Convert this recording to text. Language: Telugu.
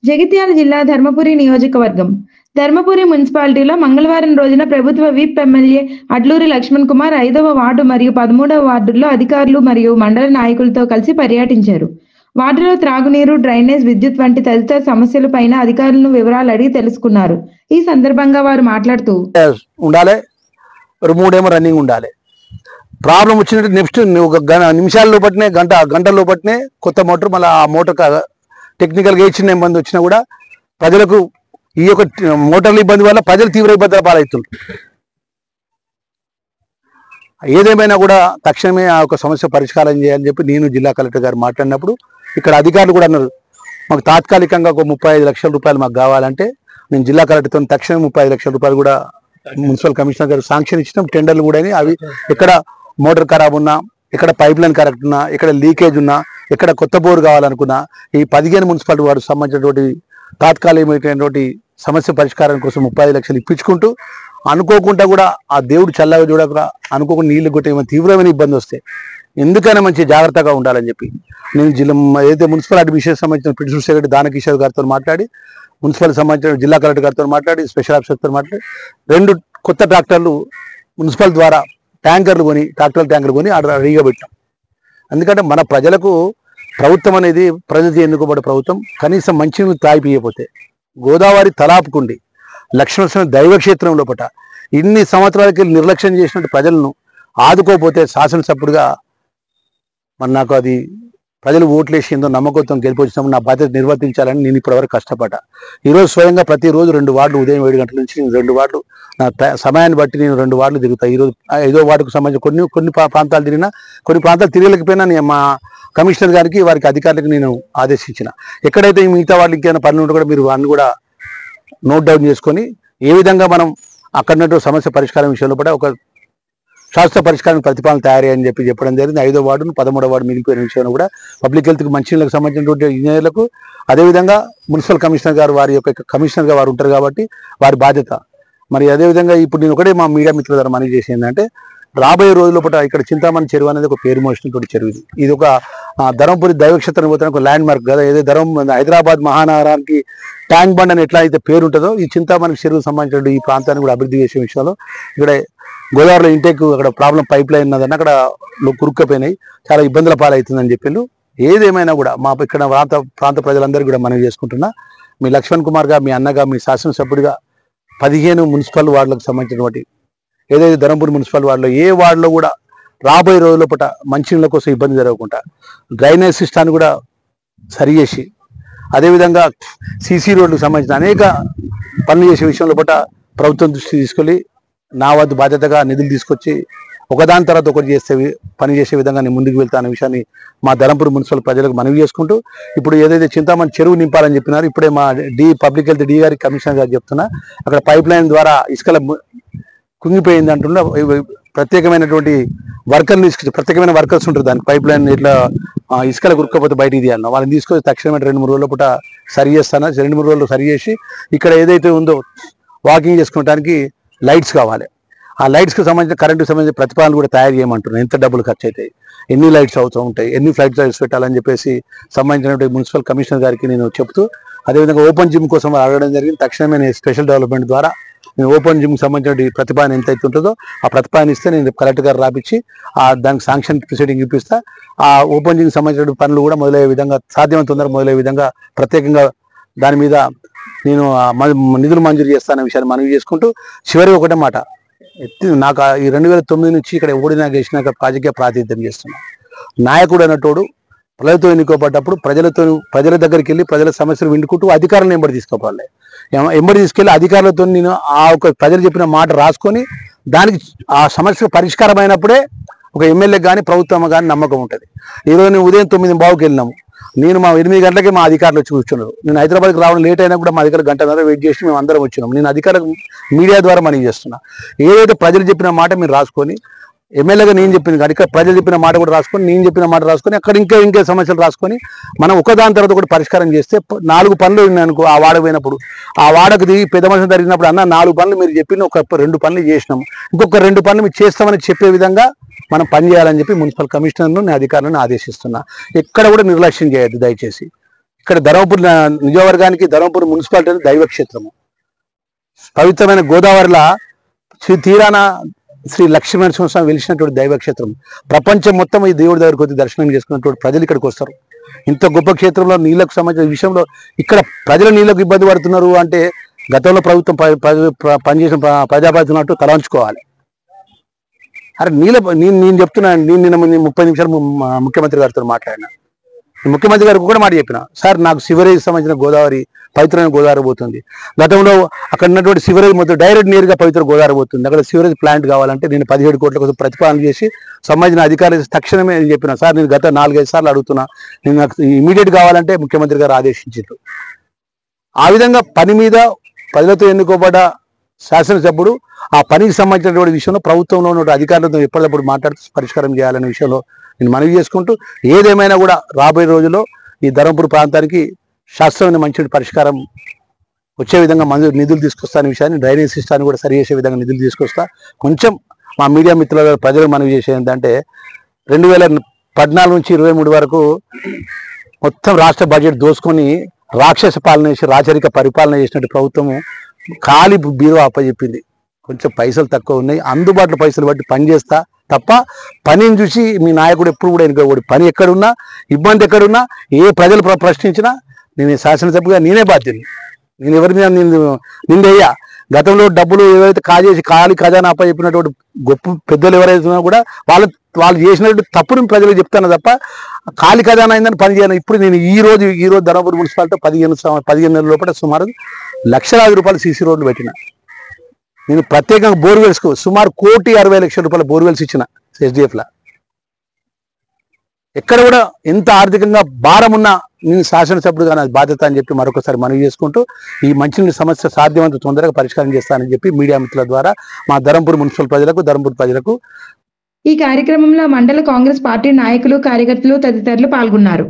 జగిత్యాల జిల్లా ధర్మపురి నియోజకవర్గం ధర్మపురి మున్సిపాలిటీలో మంగళవారం రోజున ప్రభుత్వ విప్ ఎమ్మెల్యే అడ్లూరి లక్ష్మణ్ కుమార్ 5వ వార్డు మరియు 13వ వార్డుల్లో అధికారులు మరియు మండల నాయకులతో కలిసి పర్యటించారు. వార్డులో త్రాగునీరు, డ్రైనేజ్, విద్యుత్ వంటి తదితర సమస్యలపైన అధికారులను వివరాలు అడిగి తెలుసుకున్నారు. ఈ సందర్భంగా వారు మాట్లాడుతూ ఉండాలి, మూడేమో రన్నింగ్ ఉండాలి. ప్రాబ్లం వచ్చినట్టు నెక్స్ట్ నిమిషాల లోపట్నే గంట లోపట్నే కొత్త మోటార్, మళ్ళీ ఆ మోటార్ టెక్నికల్గా ఏ చిన్న ఇబ్బంది వచ్చినా కూడా ప్రజలకు ఈ యొక్క మోటార్ల ఇబ్బంది వల్ల ప్రజలు తీవ్ర ఇబ్బందుల పాలవుతున్నారు. ఏదేమైనా కూడా తక్షణమే ఆ యొక్క సమస్య పరిష్కారం చేయాలని చెప్పి నేను జిల్లా కలెక్టర్ గారు మాట్లాడినప్పుడు ఇక్కడ అధికారులు కూడా అన్నారు, మాకు తాత్కాలికంగా ఒక 35 లక్షల రూపాయలు మాకు కావాలంటే నేను జిల్లా కలెక్టర్తో తక్షణం 35 లక్షల రూపాయలు కూడా మున్సిపల్ కమిషనర్ గారు శాంక్షన్ ఇచ్చినాం. టెండర్లు కూడా అవి ఎక్కడ మోటార్ ఖరాబ్ ఉన్నా, ఎక్కడ పైప్ లైన్ కరెక్ట్ ఉన్నా, ఎక్కడ లీకేజ్ ఉన్నా, ఎక్కడ కొత్త బోర్ కావాలనుకున్నా ఈ 15 మున్సిపాలిటీ వారికి సంబంధించినటువంటి తాత్కాలికమైనటువంటి సమస్య పరిష్కారం కోసం 35 లక్షలు ఇప్పించుకుంటూ అనుకోకుండా కూడా ఆ దేవుడు చల్లగా చూడక అనుకోకుండా నీళ్లు కొట్టే తీవ్రమైన ఇబ్బంది వస్తే ఎందుకైనా మంచి జాగ్రత్తగా ఉండాలని చెప్పి నేను ఏదైతే మున్సిపల్ అడ్మినిస్ట్రేషన్ సంబంధించిన ప్రిన్సిపల్ సెక్రటరీ దానకిషోర్ గారితో మాట్లాడి, మున్సిపల్ సంబంధించిన జిల్లా కలెక్టర్ గారితో మాట్లాడి, స్పెషల్ ఆఫీసర్తో మాట్లాడి 2 కొత్త ట్రాక్టర్లు మున్సిపల్ ద్వారా ట్యాంకర్లు కొని రెడీగా పెట్టాం. ఎందుకంటే మన ప్రజలకు ప్రభుత్వం అనేది ప్రజలకి ఎన్నుకోబడే ప్రభుత్వం కనీసం మంచినీళ్ళు తాగిపోయకపోతే గోదావరి తలాపుకుండి లక్ష్మణస్వామి దైవక్షేత్రం లోపల ఇన్ని సంవత్సరాలకి నిర్లక్ష్యం చేసినట్టు ప్రజలను ఆదుకోకపోతే శాసనసభ్యుడిగా మరి నాకు అది ప్రజలు ఓట్లేసి ఎంతో నమ్మకంతో గెలిపొచ్చినాము, నా బాధ్యత నిర్వర్తించాలని నేను ఇప్పటివరకు కష్టపడ్డా. ఈరోజు స్వయంగా ప్రతిరోజు 2 వార్డులు ఉదయం 7 గంటల నుంచి నేను 2 వార్డులు నా సమయాన్ని బట్టి నేను 2 వార్డులు తిరుగుతాను. ఈరోజు 5వ వార్డుకు సంబంధించి కొన్ని ప్రాంతాలు తిరిగినా, కొన్ని ప్రాంతాలు తిరగలేకపోయినా నేను మా కమిషనర్ గారికి వారికి అధికారులకు నేను ఆదేశించిన, ఎక్కడైతే మిగతా వాళ్ళు ఇంకేమైనా పనులు ఉంటే కూడా మీరు అన్ని కూడా నోట్ డౌన్ చేసుకొని ఏ విధంగా మనం అక్కడ సమస్య పరిష్కారం విషయంలో కూడా ఒక శాస్త్ర పరిష్కారం ప్రతిపాదన తయారీ అని చెప్పడం జరిగింది. 5వ వార్డును 13వ వార్డు మిగిలిపోయిన విషయంలో కూడా పబ్లిక్ హెల్త్కి మంచినీళ్ళకి సంబంధించినటువంటి ఇంజనీర్లకు, అదేవిధంగా మున్సిపల్ కమిషనర్ గారు వారి యొక్క కమిషనర్గా వారు ఉంటారు కాబట్టి వారి బాధ్యత. మరి అదేవిధంగా ఇప్పుడు నేను ఒకటే మా మీడియా మిత్రుల ద్వారా మనవి చేసి ఏంటంటే రాబోయే రోజుల పూట ఇక్కడ చింతామణి చెరువు అనేది ఒక పేరు మోసినటువంటి చెరువు. ఇది ఒక ధర్మపురి దైవక్షేత్రం పోతున్న ఒక ల్యాండ్ మార్క్ కదా. ఏదో హైదరాబాద్ మహానగరానికి ట్యాంక్ బండ్ అని ఎట్లా అయితే పేరు ఉంటుందో ఈ చింతామణి చెరువుకు సంబంధించిన ఈ ప్రాంతాన్ని కూడా అభివృద్ధి చేసే విషయంలో ఇక్కడ గోదావరిలో ఇంటేక్ అక్కడ ప్రాబ్లం పైప్ లైన్ ఉన్నదని అక్కడ కురుక్కపోయినాయి, చాలా ఇబ్బందుల పాలవుతుందని చెప్పి ఏదేమైనా కూడా మా ఇక్కడ ప్రాంత ప్రజలందరికీ కూడా మనవి చేసుకుంటున్నా, మీ లక్ష్మణ్ కుమార్ గా, మీ అన్నగా, మీ శాసనసభ్యుడిగా 15 మున్సిపల్ వార్డులకు సంబంధించినటువంటి ఏదైతే ధర్మపురి మున్సిపల్ వార్డులో ఏ వార్డులో కూడా రాబోయే రోజుల పూట మంచినీళ్ళ కోసం ఇబ్బంది జరగకుండా డ్రైనేజ్ సిస్టాన్ని కూడా సరి చేసి, అదేవిధంగా సీసీ రోడ్లకు సంబంధించిన అనేక పనులు చేసే విషయంలో పూట ప్రభుత్వం దృష్టి తీసుకెళ్ళి నా వద్ద బాధ్యతగా నిధులు తీసుకొచ్చి ఒకదాని తర్వాత ఒకటి పని చేసే విధంగా నేను ముందుకు వెళ్తా అనే విషయాన్ని మా ధర్మపురి మున్సిపల్ ప్రజలకు మనవి చేసుకుంటూ, ఇప్పుడు ఏదైతే చింతామణి చెరువు నింపాలని చెప్పినారు, ఇప్పుడే మా పబ్లిక్ హెల్త్ డి గారికి కమిషనర్ గారు చెప్తున్నా, అక్కడ పైప్ లైన్ ద్వారా ఇసుకల కుంగిపోయింది అంటున్నా. ప్రత్యేకమైనటువంటి ప్రత్యేకమైన వర్కర్స్ ఉంటారు దానికి పైప్ లైన్ ఇట్లా ఇసుకలు గురుక్కపోతే బయటికి తీయాలన్నా వాళ్ళని తీసుకొని తక్షణమే 2-3 రోజుల పూట సరి చేస్తాను. 2-3 రోజులు సరి చేసి ఇక్కడ ఏదైతే ఉందో వాకింగ్ చేసుకోవడానికి లైట్స్ కావాలి, ఆ లైట్స్కి సంబంధించిన కరెంటుకి సంబంధించిన ప్రతిపాదనలు కూడా తయారు చేయమంటున్నాను. ఎంత డబ్బులు ఖర్చు అవుతాయి, ఎన్ని లైట్స్ అవుతూ ఉంటాయి, ఎన్ని ఫ్లైట్ లైట్స్ పెట్టాలని చెప్పేసి సంబంధించినటువంటి మున్సిపల్ కమిషనర్ గారికి నేను చెప్తూ, అదేవిధంగా ఓపెన్ జిమ్ కోసం అడగడం జరిగింది. తక్షణమే నేను స్పెషల్ డెవలప్మెంట్ ద్వారా నేను ఓపెన్ జిమ్కి సంబంధించిన ప్రతిపాదన ఎంత అయితే ఉంటుందో ఆ ప్రతిపాదన ఇస్తే నేను కలెక్టర్ గారు రాపించి దానికి శాంక్షన్ ప్రొసీడింగ్ ఇప్పిస్తా. ఆ ఓపెన్ జిమ్కి సంబంధించిన పనులు కూడా మొదలయ్యే విధంగా సాధ్యమైన తొందరగా మొదలయ్యే విధంగా ప్రత్యేకంగా దాని మీద నేను నిధులు మంజూరు చేస్తాననే విషయాన్ని మనవి చేసుకుంటూ, చివరి ఒకటే మాట, నాకు ఈ 2009 నుంచి ఇక్కడ ఓడినా గెలిచినాక రాజకీయ ప్రాతినిధ్యం చేస్తున్నాను. నాయకుడు అన్నటోడు ప్రజలతో ఎన్నుకోబడ్డప్పుడు ప్రజల దగ్గరికి వెళ్ళి ప్రజల సమస్యలు వింటుకుంటూ అధికారులను ఎంబడి తీసుకోవాలి. ఎంబడి తీసుకెళ్ళి అధికారులతో నేను ఆ ఒక ప్రజలు చెప్పిన మాట రాసుకొని దానికి ఆ సమస్య పరిష్కారం అయినప్పుడే ఒక ఎమ్మెల్యే కానీ ప్రభుత్వం కానీ నమ్మకం ఉంటుంది. ఈరోజు నేను ఉదయం 9:15కి వెళ్ళినాము, నేను మా 8 గంటలకే మా అధికారులు వచ్చి కూర్చున్నారు. నేను హైదరాబాద్కి రావడం లేట్ అయినా కూడా మా దగ్గర గంటన్నర వెయిట్ చేసి మేము అందరం వచ్చినాం. నేను అధికారులకు మీడియా ద్వారా మనవి చేస్తున్నా, ఏదైతే ప్రజలు చెప్పిన మాట మీరు రాసుకొని ఎమ్మెల్యేగా నేను చెప్పింది కానీ ఇక్కడ ప్రజలు చెప్పిన మాట కూడా రాసుకొని, నేను చెప్పిన మాట రాసుకొని, అక్కడ ఇంకే సమస్యలు రాసుకొని మనం ఒకదాని తర్వాత ఒకటి పరిష్కారం చేస్తే 4 పనులు అనుకో ఆ వాడకు పోయినప్పుడు ఆ వాడకు దిగి పెద్ద మనుషులు జరిగినప్పుడు అన్న 4 పనులు మీరు చెప్పిన ఒక 2 పనులు చేసినాము, ఇంకొక 2 పనులు మీరు చేస్తామని చెప్పే విధంగా మనం పనిచేయాలని చెప్పి మున్సిపల్ కమిషనర్ను నేను అధికారులను ఆదేశిస్తున్నా. ఎక్కడ కూడా నిర్లక్ష్యం చేయొద్దు దయచేసి. ఇక్కడ ధర్మపురి నియోజకవర్గానికి ధర్మపురి మున్సిపాలిటీ దైవక్షేత్రము. పవిత్రమైన గోదావరిలో తీరాన శ్రీ లక్ష్మీనరసింహస్వామి వెలిసినటువంటి దైవక్షేత్రం. ప్రపంచం మొత్తం ఈ దేవుడి దగ్గరికి వచ్చి దర్శనం చేసుకున్నటువంటి ప్రజలు ఇక్కడికి వస్తారు. ఇంత గొప్ప క్షేత్రంలో నీళ్లకు సంబంధించిన విషయంలో ఇక్కడ ప్రజలు నీళ్లకు ఇబ్బంది పడుతున్నారు అంటే గతంలో ప్రభుత్వం పనిచేసిన ప్రజాప్రతినిధులు తలంచుకోవాలి. అరే నేను చెప్తున్నా, నిన్న 30 నిమిషాలు ముఖ్యమంత్రి గారితో మాట్లాడినా. ముఖ్యమంత్రి గారికి కూడా మాట చెప్పిన, సార్ నాకు సివరేజ్ సంబంధించిన గోదావరి పవిత్రమైన గోదావరి పోతుంది. గతంలో అక్కడ ఉన్నటువంటి సివరేజ్ మొత్తం డైరెక్ట్ నేరుగా పవిత్ర గోదావరి పోతుంది. అక్కడ సివరేజ్ ప్లాంట్ కావాలంటే నేను 17 కోట్ల కోసం ప్రతిపాదన చేసి సంబంధించిన అధికారులు తక్షణమే నేను చెప్పిన, సార్ నేను గత 4-5 సార్లు అడుగుతున్నా, నేను నాకు ఇమీడియట్ కావాలంటే ముఖ్యమంత్రి గారు ఆదేశించారు. ఆ విధంగా పని మీద ప్రజలతో ఎన్నుకోబడ్డ శాసనసభ్యుడు ఆ పనికి సంబంధించినటువంటి విషయంలో ప్రభుత్వంలో ఉన్న అధికారులతో ఎప్పటికప్పుడు మాట్లాడుతూ పరిష్కారం చేయాలనే విషయంలో నేను మనవి చేసుకుంటూ, ఏదేమైనా కూడా రాబోయే రోజుల్లో ఈ ధర్మపురి ప్రాంతానికి శాస్త్రమైన మంచి పరిష్కారం వచ్చే విధంగా నిధులు తీసుకొస్తా అనే విషయాన్ని, డ్రైనేజ్ సిస్టాన్ని కూడా సరి చేసే విధంగా నిధులు తీసుకొస్తా. కొంచెం మా మీడియా మిత్రుల ప్రజలకు మనవి చేసేది ఏంటంటే 2014 నుంచి 23 వరకు మొత్తం రాష్ట్ర బడ్జెట్ దోసుకొని రాక్షస పాలన చేసి రాచరిక పరిపాలన చేసినట్టు ప్రభుత్వము ఖాళీ బీరువా అప్పచెప్పింది. కొంచెం పైసలు తక్కువ ఉన్నాయి, అందుబాటులో పైసలు బట్టి పని చేస్తా తప్ప పనిని చూసి మీ నాయకుడు ఎప్పుడు కూడా ఎన్నుకోకూడదు. పని ఎక్కడున్నా, ఇబ్బంది ఎక్కడున్నా, ఏ ప్రజలు ప్రశ్నించినా నేను శాసనసభ్యుగా నేనే బాధ్యుని. నేను ఎవరి మీద నిందయ్యా. గతంలో డబ్బులు ఏవైతే కాజేసి ఖాళీ ఖజానా అప్పచెప్పినటువంటి గొప్ప పెద్దలు ఎవరైతే కూడా వాళ్ళు చేసినట్టు తప్పుని ప్రజలకు చెప్తాను తప్ప ఖాళీ ఖజానా అయిందని పని చేయను. ఇప్పుడు నేను ఈ రోజు ధర్మపురి మున్సిపాలిటీ 15 నెలల లోపల సుమారు ₹1,60,000 సీసీ రోడ్లు పెట్టిన. నేను ప్రత్యేకంగా బోర్వెల్స్కు సుమారు ₹1,60,00,000 బోర్వెల్స్ ఇచ్చిన ఎస్డిఎఫ్లా. ఎక్కడ కూడా ఎంత ఆర్థికంగా భారం ఉన్నా నేను శాసనసభ్యుడుగా నా బాధ్యత అని చెప్పి మరొకసారి మనవి చేసుకుంటూ, ఈ మంచినీటి సమస్య సాధ్యమంత తొందరగా పరిష్కారం చేస్తానని చెప్పి మీడియా మిత్రుల ద్వారా మా ధర్మపురి మున్సిపల్ ప్రజలకు, ధర్మపురి ప్రజలకు. ఈ కార్యక్రమంలో మండల కాంగ్రెస్ పార్టీ నాయకులు, కార్యకర్తలు తదితరులు పాల్గొన్నారు.